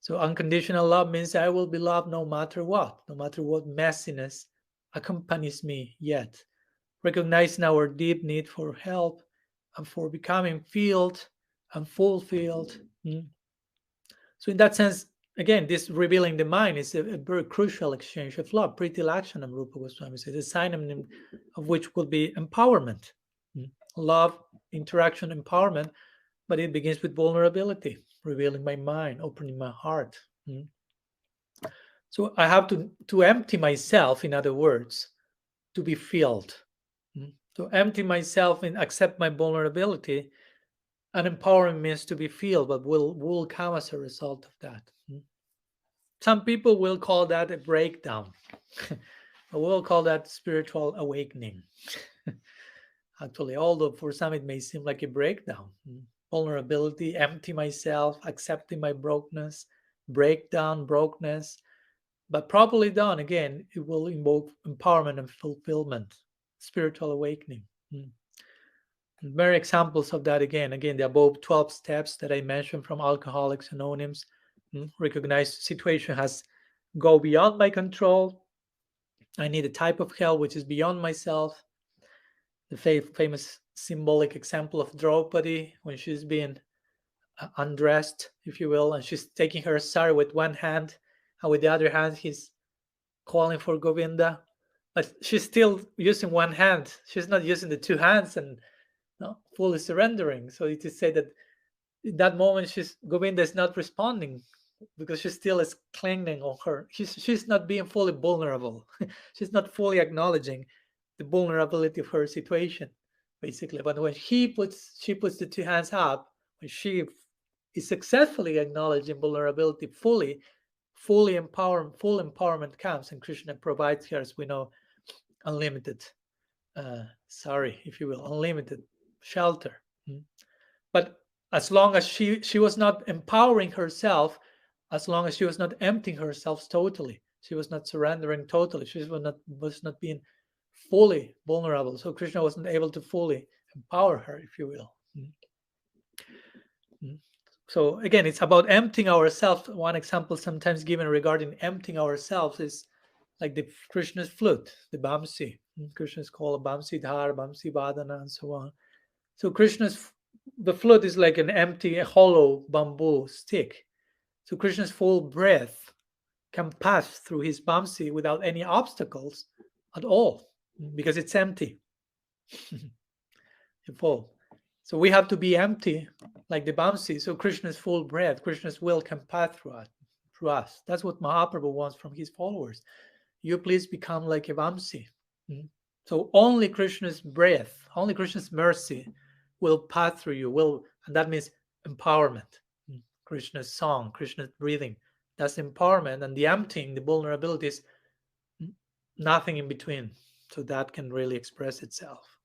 So unconditional love means I will be loved no matter what messiness accompanies me yet. Recognizing our deep need for help and for becoming filled and fulfilled. So in that sense, again, this revealing the mind is a very crucial exchange of love. Priti Lakshanam, Rupa Goswami says, a synonym of which would be empowerment. Love, interaction, empowerment, but it begins with vulnerability, revealing my mind, opening my heart. So I have to empty myself, in other words, to be filled. To empty myself and accept my vulnerability, and empowering means to be filled, but will come as a result of that. Some people will call that a breakdown. We'll call that spiritual awakening. Actually, although for some it may seem like a breakdown. Vulnerability, empty myself, accepting my brokenness, breakdown, brokenness. But properly done, again, it will invoke empowerment and fulfillment, spiritual awakening. Many examples of that again, the above 12 steps that I mentioned from Alcoholics Anonymous. Recognize the situation has go beyond my control. I need a type of help which is beyond myself. The famous symbolic example of Draupadi when she's being undressed, if you will, and she's taking her sari with one hand, and with the other hand he's calling for Govinda, but she's still using one hand. She's not using the two hands and fully surrendering. So it is said that in that moment Govinda is not responding because she still is clinging on her. She's not being fully vulnerable. She's not fully acknowledging the vulnerability of her situation, basically. But when she puts the two hands up, when she is successfully acknowledging vulnerability full empowerment comes, and Krishna provides her, as we know, unlimited if you will, unlimited shelter. But as long as she was not empowering herself, as long as she was not emptying herself totally, she was not surrendering totally, she was not being fully vulnerable. So Krishna wasn't able to fully empower her, if you will. So again, it's about emptying ourselves. One example sometimes given regarding emptying ourselves is like the Krishna's flute, the Bamsi. Krishna's called Bamsi Dhar, Bamsi Badana, and so on. So the flute is like an empty, hollow bamboo stick. So Krishna's full breath can pass through his Bamsi without any obstacles at all, because it's empty. Full. So we have to be empty like the Bamsi. So Krishna's full breath, Krishna's will can pass through us. That's what Mahaprabhu wants from his followers. You please become like a Vamsi. So only Krishna's breath, only Krishna's mercy will pass through you. And that means empowerment. Krishna's song, Krishna's breathing. That's empowerment. And the emptying, the vulnerability is nothing in between. So that can really express itself.